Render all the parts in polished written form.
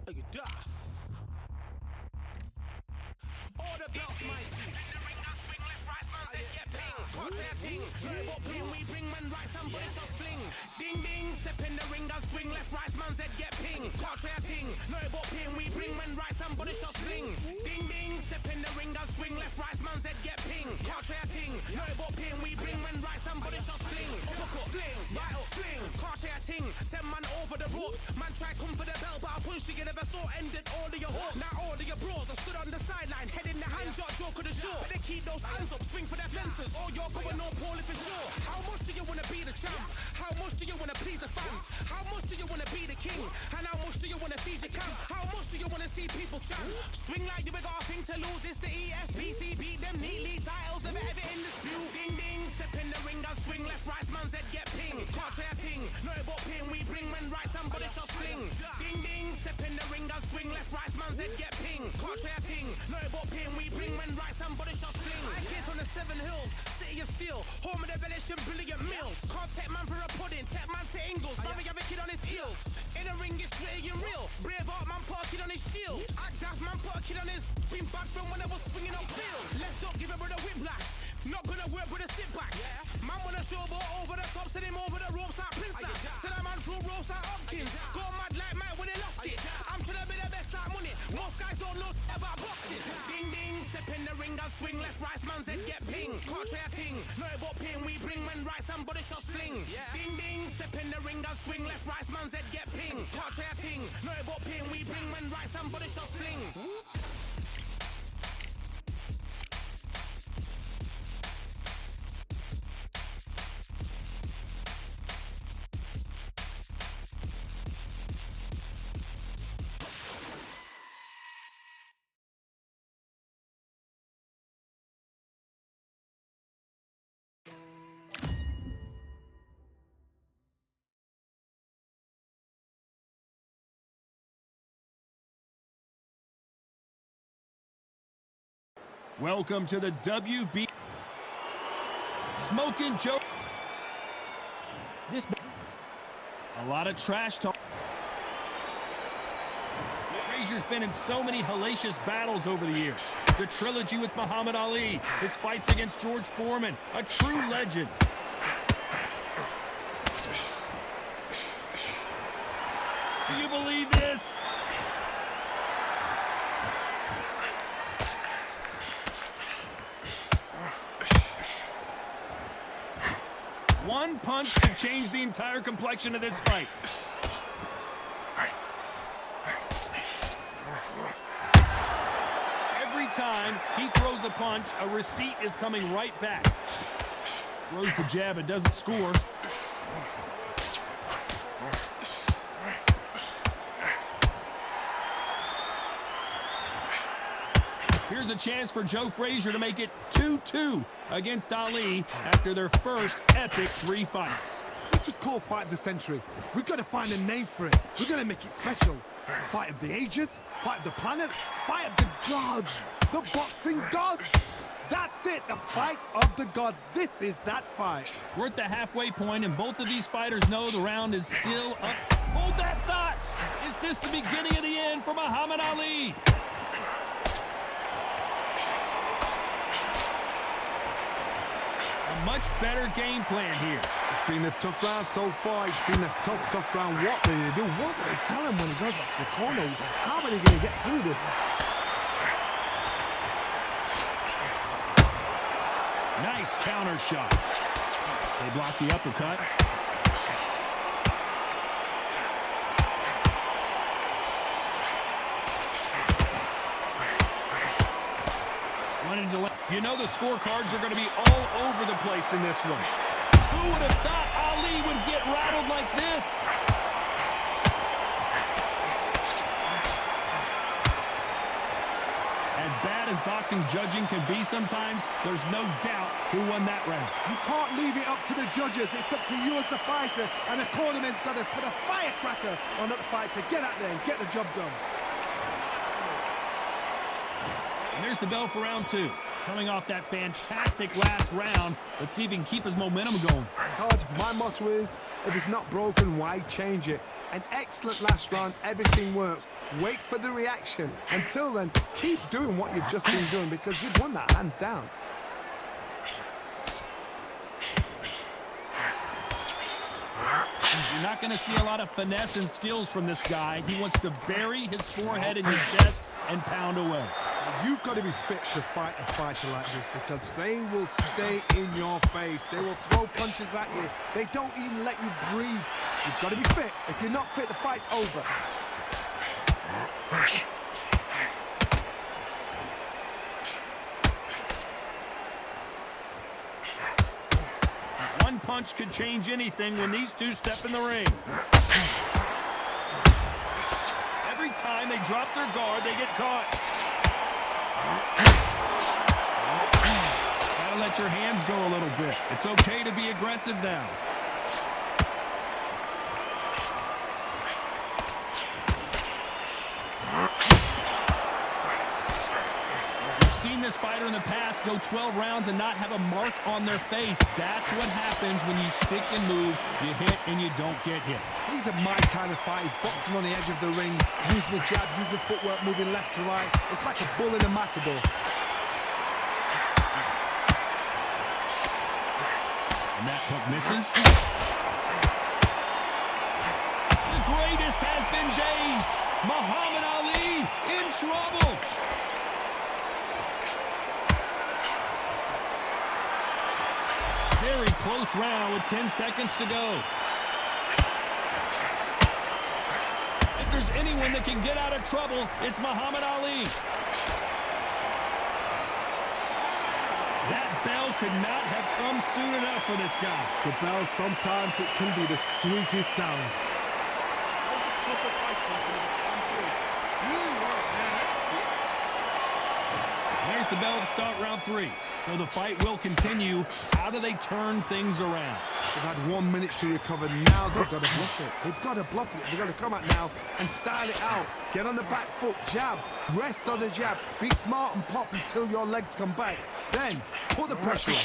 Are you daft? All the belts, mighty. In the ring, I swing left, right, man said get ping. Can't try a ting. No, what ping we bring, man, right, somebody shots fling. Ding, ding, step in the ring, I swing left, right, man said get ping. Can't try a ting. No, what ping we bring, man, right, somebody shots fling. Ding, ding, step in the ring, I swing left, right, man said get ping. Can't try a ting. No, what ping we bring, man, right, somebody shots fling. Uppercut, fling, right up, fling. Can't try a ting. Send man over the ropes. Man try come for the belt, but I punched you never saw ended all of your hopes. Now all of your bros, I stood on the sideline, head in the hand, shot, joke of the show. Better keep those hands up, swing for their fences, or you're going no poorly for sure. How much do you wanna be the champ? How much do you wanna please the fans? How much do you wanna be the king? And how much do you wanna feed your camp? How much do you wanna see people champ? Swing like you got a thing to lose. It's the ESBC, beat them neatly. Titles never ever in dispute. Ding ding, step in the ring, I swing left, right, man said get ping. Can't try a ting, no but ping we bring man right, somebody shots fling. Ding ding, step in the ring, I swing left, right, man said get ping. Can't try a ting, no but ping we bring man right, somebody shots fling. I came from the 7 Hills, city of steel, home of the village and brilliant meals. Can't take man for a pudding, take man to Ingles, brother have a kid on his heels. In the ring it's gritty and real, brave art man put a kid on his shield. Act daft man put a kid on his, been back from when I was swinging on field. Left up, give a brother whiplash, not gonna work with a sit back. Man wanna showboat over the top, send him over the ropes like Prince Lass. Send a man through ropes like Hopkins, go mad like Mike when he lost it. I'm trying to be the best like money, most guys don't know about boxing. Ding ding, step in the ring, I swing left, right, man said get ping. Can't try a ting, no but ping we bring man right, somebody shots fling. Ding ding, step in the ring, I swing left, right, man said get ping. Can't try a ting, no but ping we bring man right, somebody shots fling. Welcome to the WB Smoking Joe. A lot of trash talk. Frazier's been in so many hellacious battles over the years. The trilogy with Muhammad Ali, his fights against George Foreman, a true legend. Do you believe this? One punch can change the entire complexion of this fight. Every time he throws a punch, a receipt is coming right back. Throws the jab and doesn't score. Here's a chance for Joe Frazier to make it 2-2 against Ali after their first epic 3 fights. This was called Fight of the Century. We've got to find a name for it. We're going to make it special. Fight of the ages, fight of the planets, fight of the gods, the boxing gods. That's it, the fight of the gods. This is that fight. We're at the halfway point, and both of these fighters know the round is still up. Hold that thought! Is this the beginning of the end for Muhammad Ali? A much better game plan here. It's been a tough round so far. It's been a tough round. What do they do? What do they tell him when he goes back to the corner? How are they going to get through this? Nice counter shot. They block the uppercut. Wanted to let you know the scorecards are going to be all over the place in this one. Who would have thought Ali would get rattled like this? As bad as boxing judging can be sometimes, there's no doubt who won that round. You can't leave it up to the judges. It's up to you as the fighter, and the cornerman's got to put a firecracker on that fight to get out there and get the job done. And there's the bell for round 2. Coming off that fantastic last round, let's see if he can keep his momentum going. Todd, my motto is, if it's not broken, why change it? An excellent last round, everything works. Wait for the reaction. Until then, keep doing what you've just been doing because you've won that hands down. You're not going to see a lot of finesse and skills from this guy. He wants to bury his forehead in your chest and pound away. You've got to be fit to fight a fighter like this because they will stay in your face. They will throw punches at you. They don't even let you breathe. You've got to be fit. If you're not fit, the fight's over. One punch could change anything when these two step in the ring. Every time they drop their guard, they get caught. Gotta let your hands go a little bit. It's okay to be aggressive now. We've seen this fighter in the past go 12 rounds and not have a mark on their face. That's what happens when you stick and move, you hit and you don't get hit. These are my kind of fight. He's boxing on the edge of the ring, using the jab, using the footwork, moving left to right. It's like a bull in a matador. And that hook misses. The greatest has been dazed. Muhammad Ali in trouble. Very close round with 10 seconds to go. If there's anyone that can get out of trouble, it's Muhammad Ali. That bell could not have come soon enough for this guy. The bell, sometimes it can be the sweetest sound. There's the bell to start round 3. So the fight will continue. How do they turn things around? They've had 1 minute to recover. Now they've got to bluff it. They've got to bluff it. They've got to come out now and style it out. Get on the back foot, jab. Rest on the jab. Be smart and pop until your legs come back. Then put the pressure on.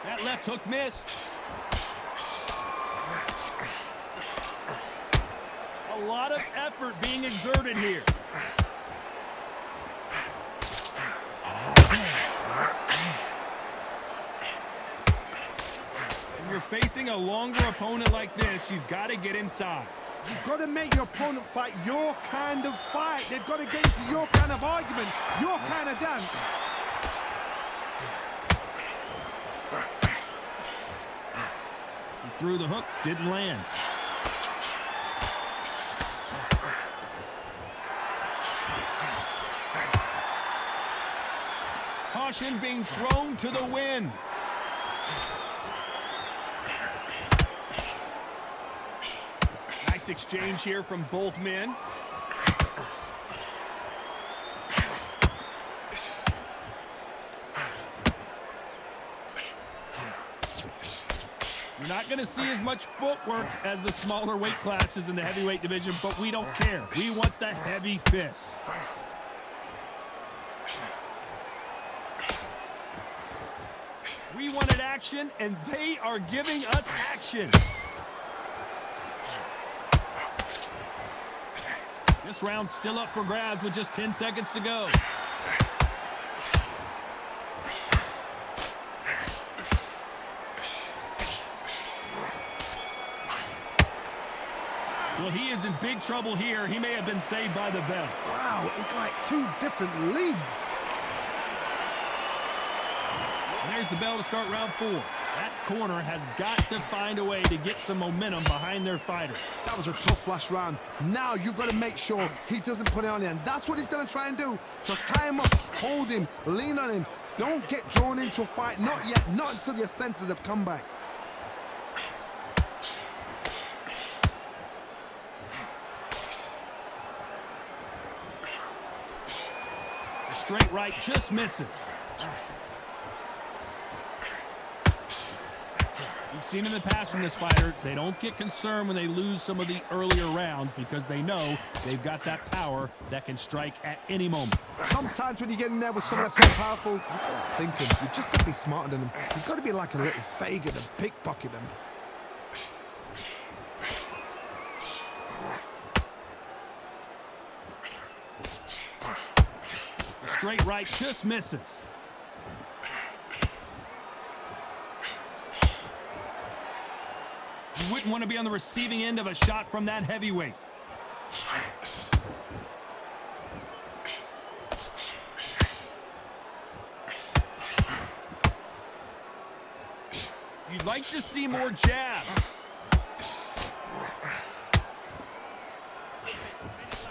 That left hook missed. A lot of effort being exerted here. When you're facing a longer opponent like this, you've got to get inside. You've got to make your opponent fight your kind of fight. They've got to get into your kind of argument, your kind of dance. He threw the hook, didn't land. Caution being thrown to the wind. Nice exchange here from both men. You're not going to see as much footwork as the smaller weight classes in the heavyweight division, but we don't care. We want the heavy fists. We wanted action, and they are giving us action. This round's still up for grabs with just 10 seconds to go. Well, he is in big trouble here. He may have been saved by the bell. Wow, it's like 2 different leagues. There's the bell to start round 4. That corner has got to find a way to get some momentum behind their fighter. That was a tough last round. Now you've got to make sure he doesn't put it on you, and that's what he's going to try and do. So tie him up, hold him, lean on him. Don't get drawn into a fight. Not yet, not until your senses have come back. The straight right just misses. We've seen in the past from this fighter, they don't get concerned when they lose some of the earlier rounds because they know they've got that power that can strike at any moment. Sometimes when you get in there with someone that's so powerful, thinking, you've just got to be smarter than them. You've got to be like a little faggot and pickpocket them. The straight right just misses. You wouldn't want to be on the receiving end of a shot from that heavyweight. You'd like to see more jabs.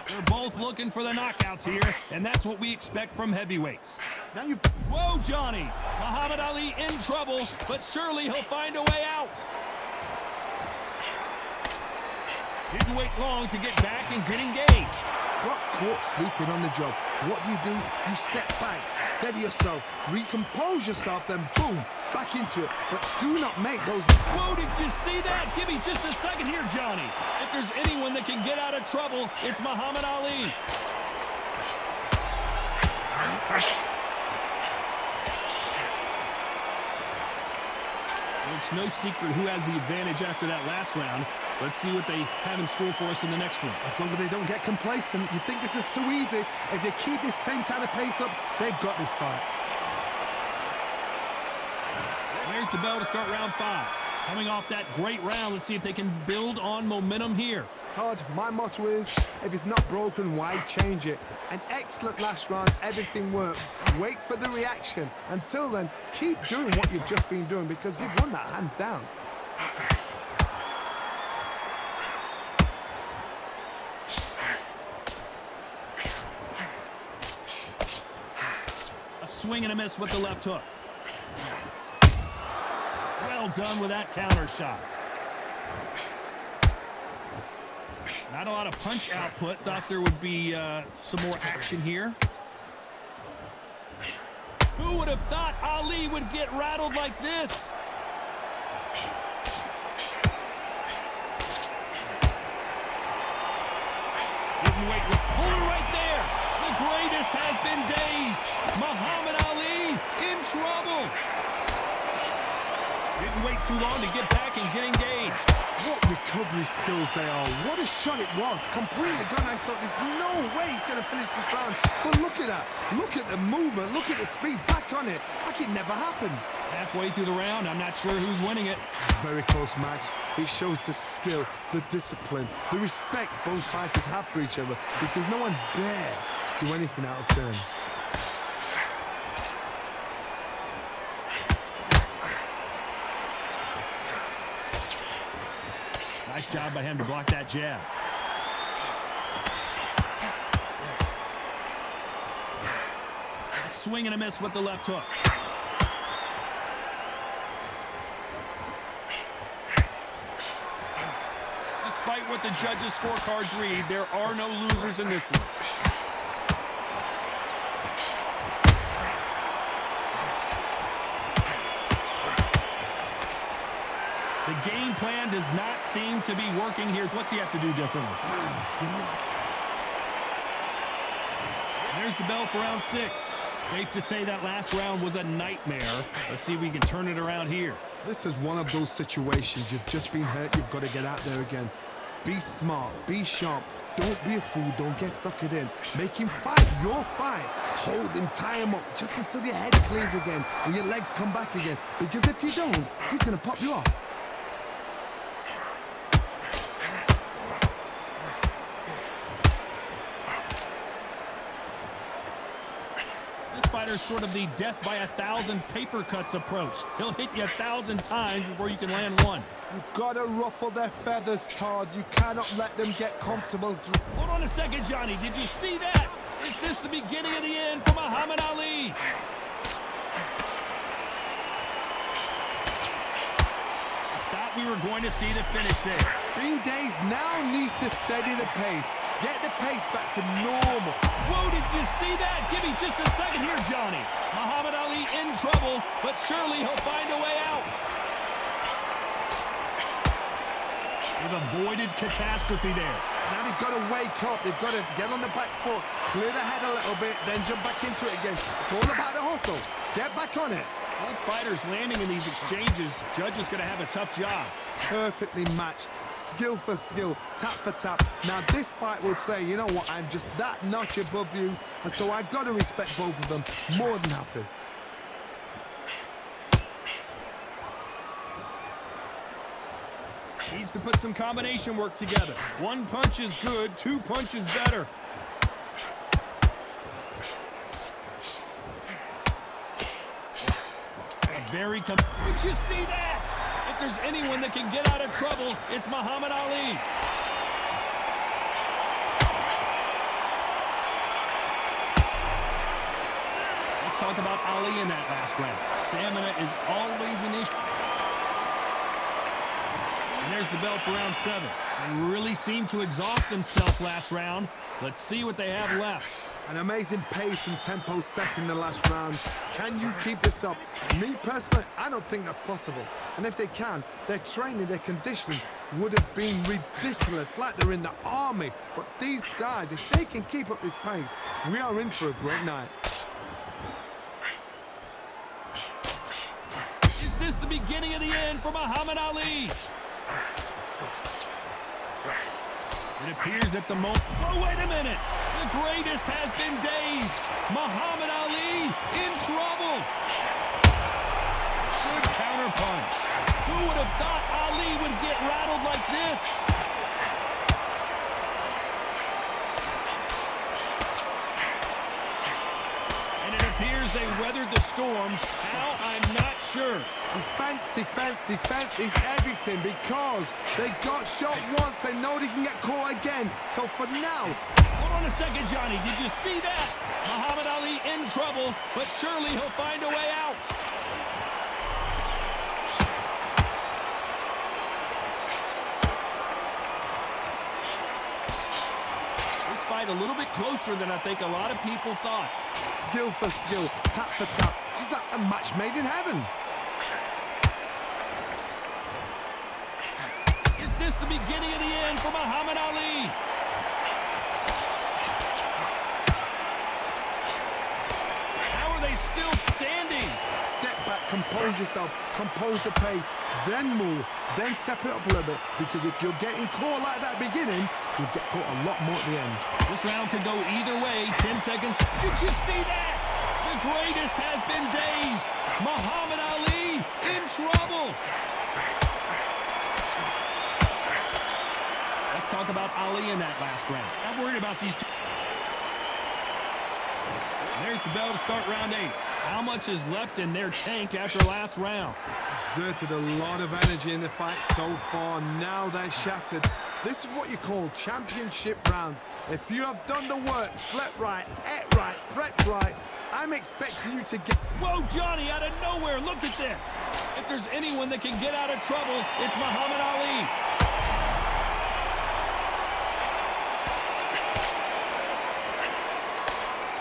They're both looking for the knockouts here, and that's what we expect from heavyweights. Now you... Whoa, Johnny! Muhammad Ali in trouble, but surely he'll find a way out. Didn't wait long to get back and get engaged. Got caught sleeping on the job. What do? You step back, steady yourself, recompose yourself, then boom, back into it. But do not make those... Whoa, did you see that? Give me just a second here, Johnny. If there's anyone that can get out of trouble, it's Muhammad Ali. It's no secret who has the advantage after that last round. Let's see what they have in store for us in the next one. As long as they don't get complacent, you think this is too easy. If they keep this same kind of pace up, they've got this fight. There's the bell to start round 5. Coming off that great round, let's see if they can build on momentum here. Todd, my motto is, if it's not broken, why change it? An excellent last round, everything worked. Wait for the reaction. Until then, keep doing what you've just been doing because you've won that hands down. A swing and a miss with the left hook. Well done with that counter shot. Not a lot of punch output. Thought there would be some more action here. Who would have thought Ali would get rattled like this? Didn't wait. Hold it right there. The greatest has been dazed. Muhammad Ali in trouble. Didn't wait too long to get back and get engaged. What recovery skills they are. What a shot it was. Completely gone. I thought there's no way he's going to finish this round. But look at that. Look at the movement. Look at the speed. Back on it. Like it never happened. Halfway through the round, I'm not sure who's winning it. Very close match. It shows the skill, the discipline, the respect both fighters have for each other because no one dare do anything out of turn. Nice job by him to block that jab. A swing and a miss with the left hook. Despite what the judges' scorecards read, there are no losers in this one. The game plan does not seem to be working here. What's he have to do differently? There's the bell for round 6. Safe to say that last round was a nightmare. Let's see if we can turn it around here. This is one of those situations. You've just been hurt. You've got to get out there again. Be smart. Be sharp. Don't be a fool. Don't get suckered in. Make him fight your fight. Hold him, tie him up just until your head clears again and your legs come back again. Because if you don't, he's going to pop you off. Fighter's sort of the death by 1,000 paper cuts approach. He'll hit you 1,000 times before you can land one. You've got to ruffle their feathers, Todd. You cannot let them get comfortable. Hold on a second, Johnny. Did you see that? Is this the beginning of the end for Muhammad Ali? I thought we were going to see the finish there. Being dazed now needs to steady the pace. Get the pace back to normal. Whoa, did you see that? Give me just a second here, Johnny. Muhammad Ali in trouble, but surely he'll find a way out. They've avoided catastrophe there. Now they've got to wake up. They've got to get on the back foot, clear the head a little bit, then jump back into it again. It's all about the hustle. Get back on it. Both fighters landing in these exchanges. Judge is going to have a tough job. Perfectly matched, skill for skill, tap for tap. Now this fight will say, you know what, I'm just that notch above you, and so I've got to respect both of them. More than happy. Needs to put some combination work together. One punch is good, two punches better. Did you see that? If there's anyone that can get out of trouble, it's Muhammad Ali. Let's talk about Ali in that last round. Stamina is always an issue. And there's the bell for round 7. They really seemed to exhaust themselves last round. Let's see what they have left. An amazing pace and tempo set in the last round. Can you keep this up? Me personally, I don't think that's possible. And if they can, their training, their conditioning would have been ridiculous, like they're in the army. But these guys, if they can keep up this pace, we are in for a great night. Is this the beginning of the end for Muhammad Ali? It appears at the moment. Oh, wait a minute. The greatest has been dazed. Muhammad Ali in trouble. Good counter punch. Who would have thought Ali would get rattled like this? And it appears they weathered the storm. How? I'm not sure. Defense, defense, defense is everything because they got shot once. They know they can get caught again. So for now... Hold on a second, Johnny. Did you see that? Muhammad Ali in trouble, but surely he'll find a way out. This fight a little bit closer than I think a lot of people thought. Skill for skill, tap for tap. Just like a match made in heaven. Is this the beginning of the end for Muhammad Ali? How are they still standing? Step back, compose yourself, compose the pace, then move, then step it up a little bit. Because if you're getting caught like that beginning, you'll get caught a lot more at the end. This round could go either way. 10 seconds. Did you see that? The greatest has been dazed. Muhammad Ali in trouble. Let's talk about Ali in that last round. I'm worried about these two. There's the bell to start round 8. How much is left in their tank after last round? Exerted a lot of energy in the fight so far. Now they're shattered. This is what you call championship rounds. If you have done the work, slept right, ate right, prepped right, I'm expecting you to get... Whoa, Johnny, out of nowhere, look at this. If there's anyone that can get out of trouble, it's Muhammad Ali.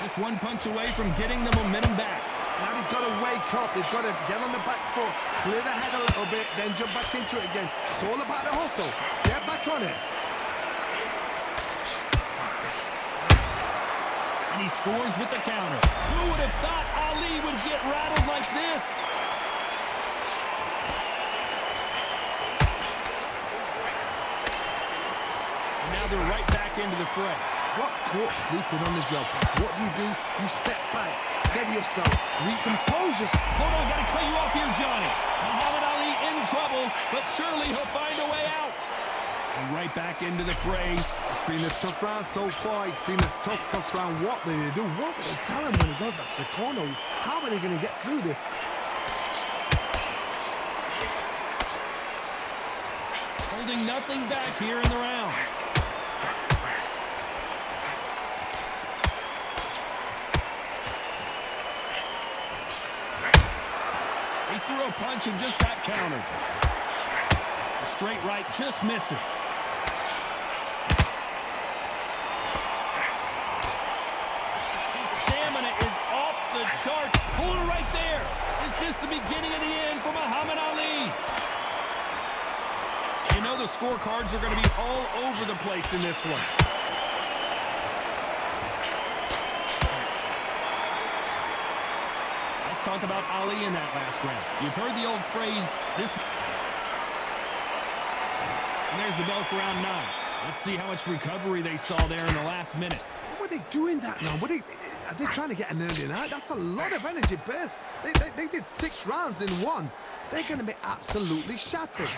Just one punch away from getting the momentum back. Now they've got to wake up. They've got to get on the back foot, clear the head a little bit, then jump back into it again. It's all about the hustle. Get back on it. And he scores with the counter. Who would have thought Ali would get rattled like this? And now they're right back into the fray. Got caught sleeping on the job. What do? You step back, steady yourself, recompose yourself. Hold on, gotta cut you off here, Johnny. Muhammad Ali in trouble, but surely he'll find a way out. And right back into the fray. It's been a tough round so far. It's been a tough round. What do they do? What do they tell him when he goes back to the corner? How are they going to get through this? Holding nothing back here in the round. He threw a punch and just got countered. A straight right just misses. His stamina is off the chart. Hold it right there. Is this the beginning of the end for Muhammad Ali? You know the scorecards are going to be all over the place in this one. Let's talk about Ali in that last round. You've heard the old phrase, this... And there's the bell for round 9. Let's see how much recovery they saw there in the last minute. What are they doing that now? Are they trying to get an early night? That's a lot of energy burst. They did 6 rounds in 1. They're going to be absolutely shattered.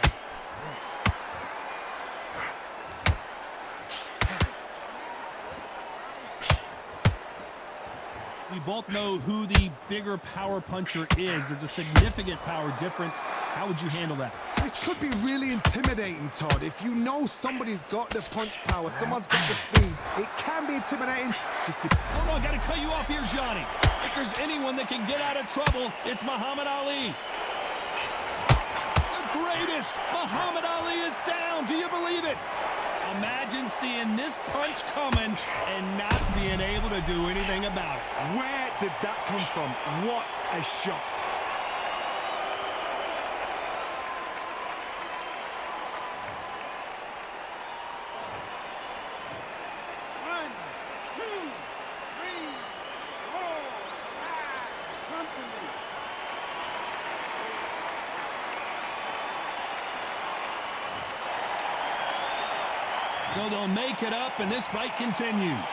We both know who the bigger power puncher is. There's a significant power difference. How would you handle that? This could be really intimidating, Todd. If you know somebody's got the punch power, someone's got the speed, it can be intimidating. Oh, no, I got to cut you off here, Johnny. If there's anyone that can get out of trouble, it's Muhammad Ali. The greatest! Muhammad Ali is down. Do you believe it? Imagine seeing this punch coming and not being able to do anything about it. Where did that come from? What a shot. So they'll make it up, and this fight continues.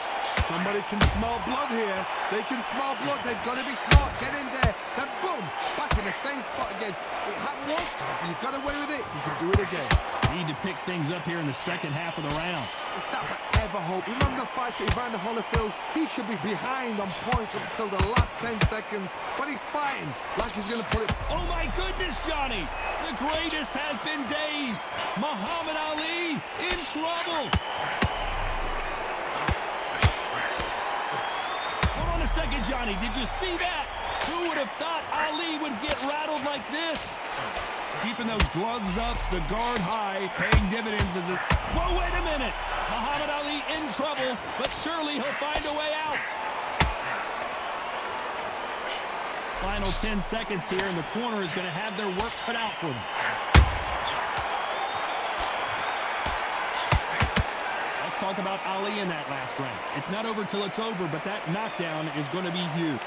Somebody can smell blood here. They can smell blood. They've got to be smart. Get in there. Then boom, back in the same spot again. It happened once. You got away with it. You can do it again. Need to pick things up here in the second half of the round. Is that ever hope? Remember the fight at Evander Holyfield? He could be behind on points until the last 10 seconds, but he's fighting like he's going to put it. Oh my goodness, Johnny! The greatest has been dazed. Muhammad Ali in trouble. Hold on a second, Johnny. Did you see that? Who would have thought Ali would get rattled like this? Keeping those gloves up, the guard high, paying dividends as it's... Whoa, wait a minute! Muhammad Ali in trouble, but surely he'll find a way out. Final 10 seconds here, and the corner is going to have their work cut out for them. Let's talk about Ali in that last round. It's not over till it's over, but that knockdown is going to be huge.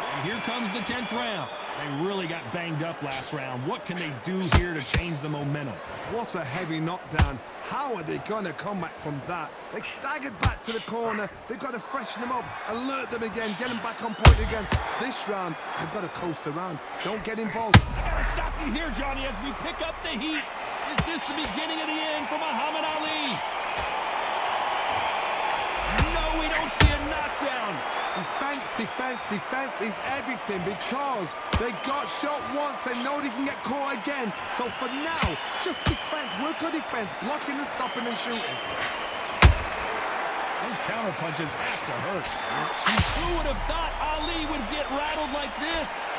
And here comes the 10th round. They really got banged up last round. What can they do here to change the momentum? What a heavy knockdown. How are they going to come back from that? They staggered back to the corner. They've got to freshen them up, alert them again, get them back on point again. This round, they've got to coast around. Don't get involved. I got to stop you here, Johnny, as we pick up the heat. Is this the beginning of the end for Muhammad Ali? No, we don't see a knockdown. Defense, defense, defense is everything because they got shot once. They know they can get caught again. So for now, just defense, work on defense, blocking and stopping and shooting. Those counter punches have to hurt. Who would have thought Ali would get rattled like this?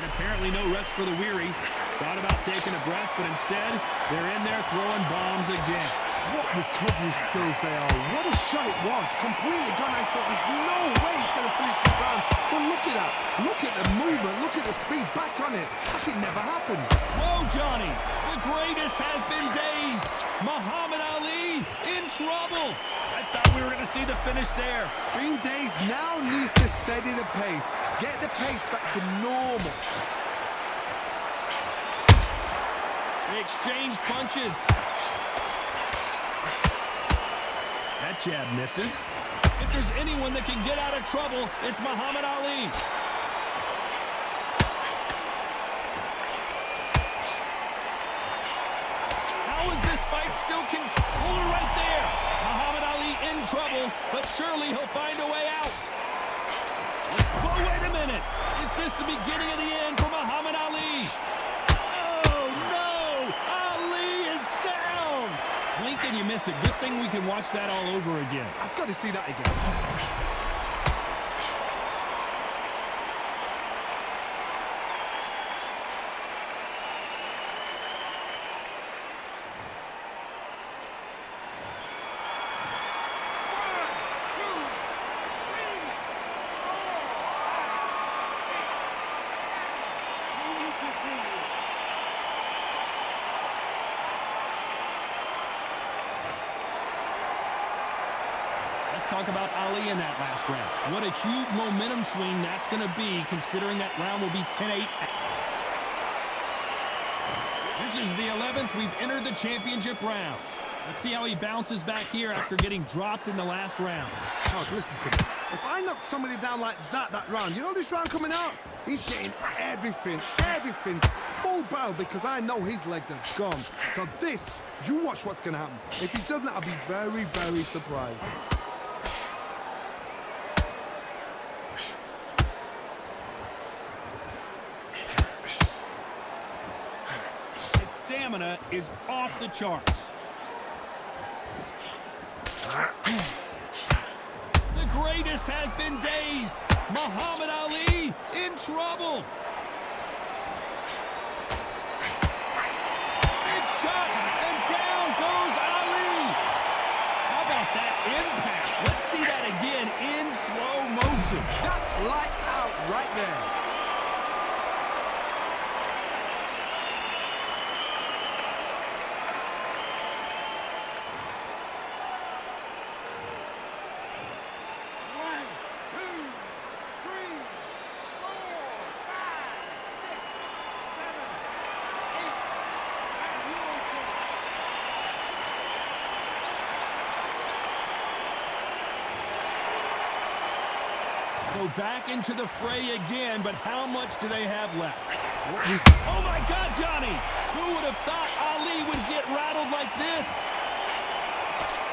And apparently no rest for the weary. Thought about taking a breath, but instead, they're in there throwing bombs again. What recovery skills they are. What a shot it was. Completely gone. I thought there's no way he's going to finish this round. But look at that. Look at the movement. Look at the speed. Back on it. Like it never happened. Whoa, Johnny. The greatest has been dazed. Muhammad Ali in trouble. I thought we were going to see the finish there. Being dazed now needs to steady the pace. Get the pace back to normal. They exchange punches. That jab misses. If there's anyone that can get out of trouble, it's Muhammad Ali. How is this fight still continuing? Right there. Muhammad Ali in trouble, but surely he'll find a way out. But wait a minute. Is this the beginning of the end for Muhammad Ali? Blink and you miss it. Good thing we can watch that all over again. I've got to see that again. talk about Ali in that last round. What a huge momentum swing that's going to be, considering that round will be 10-8. This is the 11th. We've entered the championship rounds. Let's see how he bounces back here after getting dropped in the last round. Oh, listen to me. If I knock somebody down like that round, you know this round coming out? He's getting everything, full barrel, because I know his legs are gone. So this, you watch what's going to happen. If he doesn't, I'll be very, very surprised. His stamina is off the charts. The greatest has been dazed. Muhammad Ali in trouble. Big shot, and down goes Ali. How about that impact? Let's see that again in slow motion. That's lights out right there. So back into the fray again, but how much do they have left? Oh my God, Johnny! Who would have thought Ali would get rattled like this?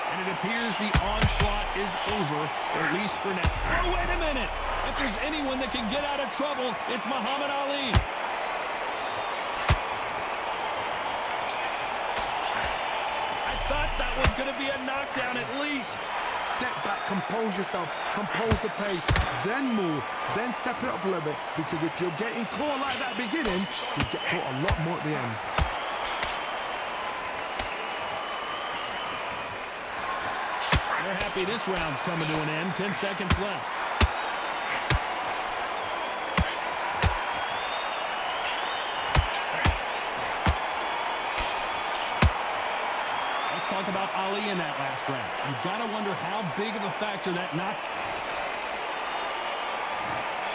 And it appears the onslaught is over, or at least for now. Oh, wait a minute! If there's anyone that can get out of trouble, it's Muhammad Ali. I thought that was going to be a knockdown at least. Step back, compose yourself, compose the pace, then move, then step it up a little bit, because if you're getting caught like that beginning, you get caught a lot more at the end. They're happy this round's coming to an end. 10 seconds left. Talk about Ali in that last round. You've got to wonder how big of a factor that knock.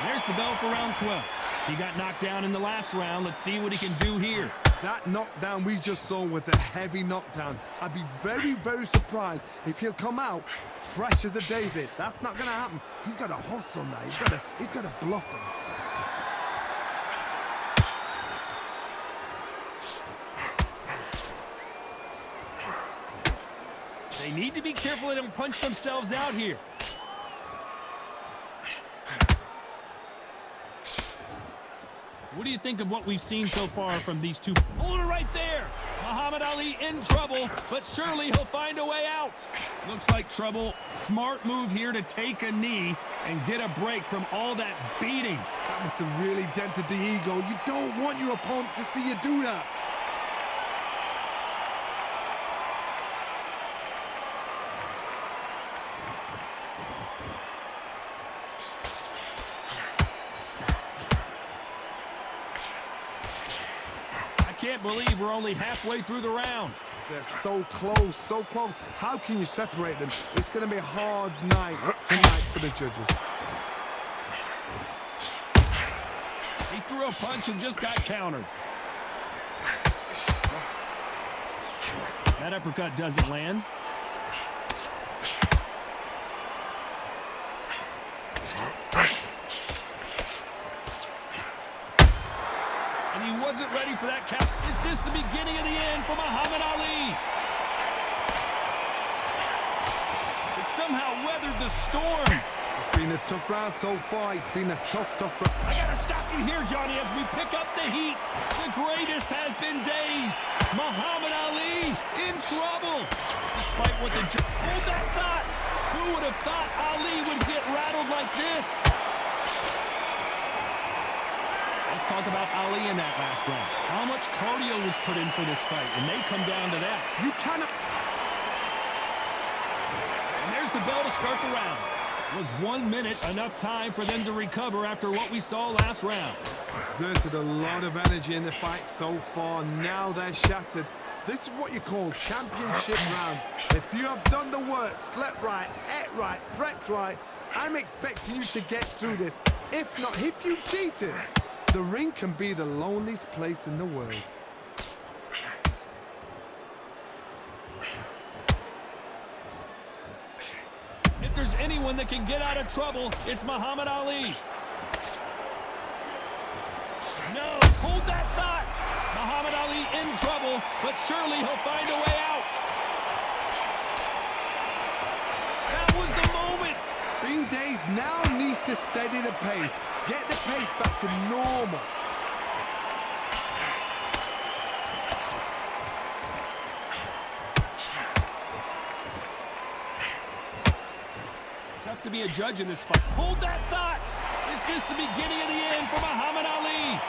There's the bell for round 12. He got knocked down in the last round. Let's see what he can do here. That knockdown we just saw was a heavy knockdown. I'd be very, very surprised if he'll come out fresh as a daisy. That's not going to happen. He's got to hustle now. He's got to bluff him. They need to be careful they don't punch themselves out here. What do you think of what we've seen so far from these two? Hold it right there. Muhammad Ali in trouble, but surely he'll find a way out. Looks like trouble. Smart move here to take a knee and get a break from all that beating. That must have really dented the ego. You don't want your opponent to see you do that. Can't believe we're only halfway through the round. They're so close, so close. How can you separate them? It's going to be a hard night tonight for the judges. He threw a punch and just got countered. That uppercut doesn't land. He wasn't ready for that count. Is this the beginning of the end for Muhammad Ali? He somehow weathered the storm. It's been a tough round so far. It's been a tough round. I gotta stop you here, Johnny, as we pick up the heat. The greatest has been dazed. Muhammad Ali in trouble. Despite what the judge... Hold that thought. Who would have thought Ali would get rattled like this? Let's talk about Ali in that last round. How much cardio was put in for this fight? It may come down to that. You cannot... And there's the bell to start the round. Was 1 minute enough time for them to recover after what we saw last round? Exerted a lot of energy in the fight so far. Now they're shattered. This is what you call championship rounds. If you have done the work, slept right, ate right, prepped right, I'm expecting you to get through this. If not, if you've cheated, the ring can be the loneliest place in the world. If there's anyone that can get out of trouble, it's Muhammad Ali. No, hold that thought. Muhammad Ali in trouble, but surely he'll find a way out. That was the moment. Being dazed now needs to steady the pace. Get the pace back to normal. Tough to be a judge in this fight. Hold that thought. Is this the beginning of the end for Muhammad Ali?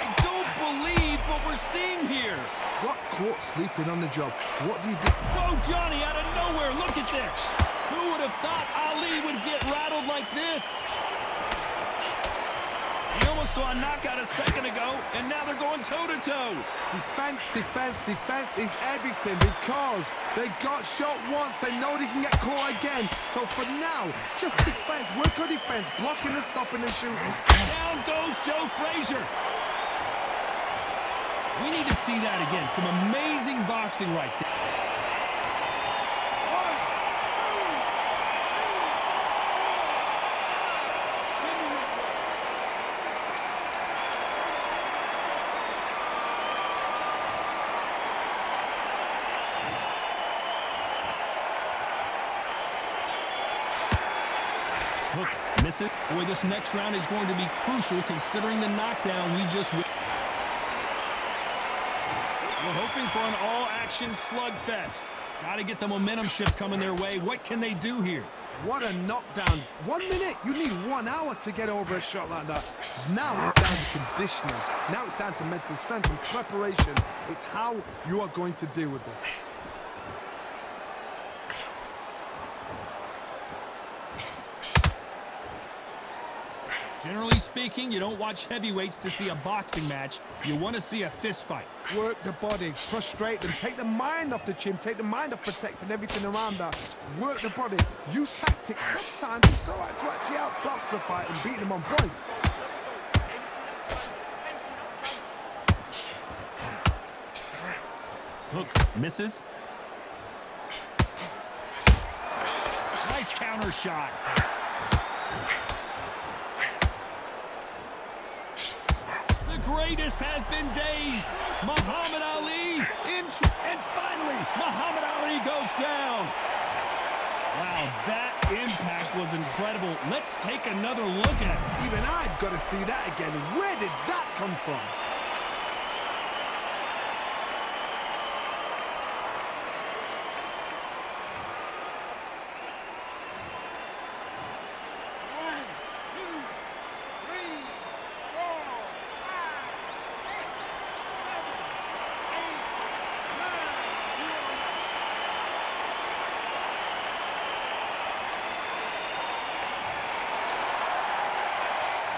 I don't believe what we're seeing here. Got caught sleeping on the job. What do you do? Whoa, Johnny, out of nowhere. Look at this. Who would have thought Ali would get rattled like this? He almost saw a knockout a second ago, and now they're going toe-to-toe. Defense, defense, defense is everything because they got shot once. They know they can get caught again. So for now, just defense. Work on defense. Blocking and stopping and shooting. Down goes Joe Frazier. We need to see that again. Some amazing boxing right there. Hook miss it. Boy, this next round is going to be crucial considering the knockdown we just witnessed. We're hoping for an all-action slugfest. Got to get the momentum shift coming their way. What can they do here? What a knockdown. 1 minute, you need 1 hour to get over a shot like that. Now it's down to conditioning. Now it's down to mental strength and preparation. It's how you are going to deal with this. Generally speaking, you don't watch heavyweights to see a boxing match. You want to see a fist fight. Work the body, frustrate them, take the mind off the chin, take the mind off protecting everything around that. Work the body, use tactics. Sometimes it's all right to actually outbox a fight and beat them on points. Hook misses. Nice counter shot. The greatest has been dazed. Muhammad Ali and finally Muhammad Ali goes down. Wow, that impact was incredible. Let's take another look at it. Even I've got to see that again. Where did that come from?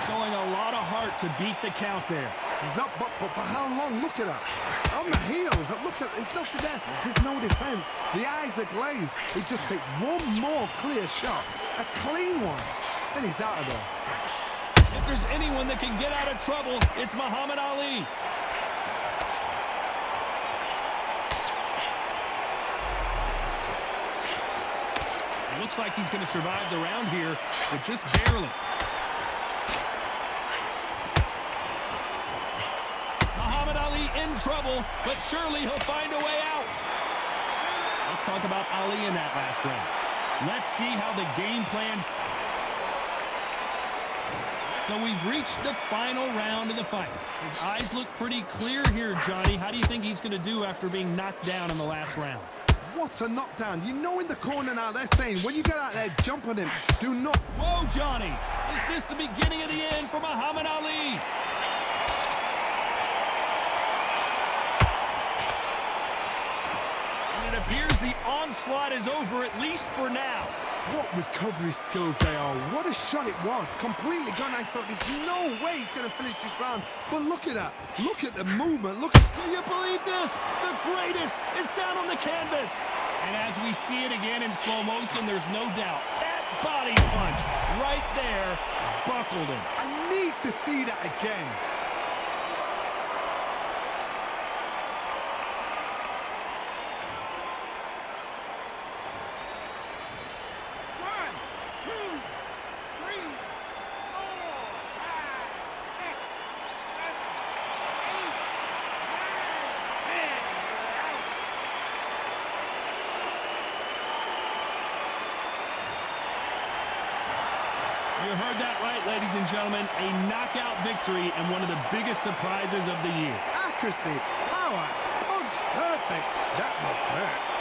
Showing a lot of heart to beat the count there. He's up, but for how long? Look at that. On the heels. Look at, there's nothing there. There's no defense. The eyes are glazed. It just takes one more clear shot. A clean one. Then he's out of there. If there's anyone that can get out of trouble, it's Muhammad Ali. It looks like he's going to survive the round here, but just barely. Muhammad Ali in trouble, but surely he'll find a way out. Let's talk about Ali in that last round. Let's see how the game plan. So we've reached the final round of the fight. His eyes look pretty clear here, Johnny. How do you think he's going to do after being knocked down in the last round? What a knockdown. You know in the corner now, they're saying, when you get out there, jump on him. Do not... Whoa, Johnny. Is this the beginning of the end for Muhammad Ali? And it appears the onslaught is over, at least for now. What recovery skills they are. What a shot it was. Completely gone. I thought there's no way he's going to finish this round. But look at that. Look at the movement. Look at... Can you believe this? The greatest is down on the canvas. And as we see it again in slow motion, there's no doubt. That body punch right there buckled him. I need to see that again. You heard that right, ladies and gentlemen. A knockout victory and one of the biggest surprises of the year. Accuracy, power, punch, perfect. That must hurt.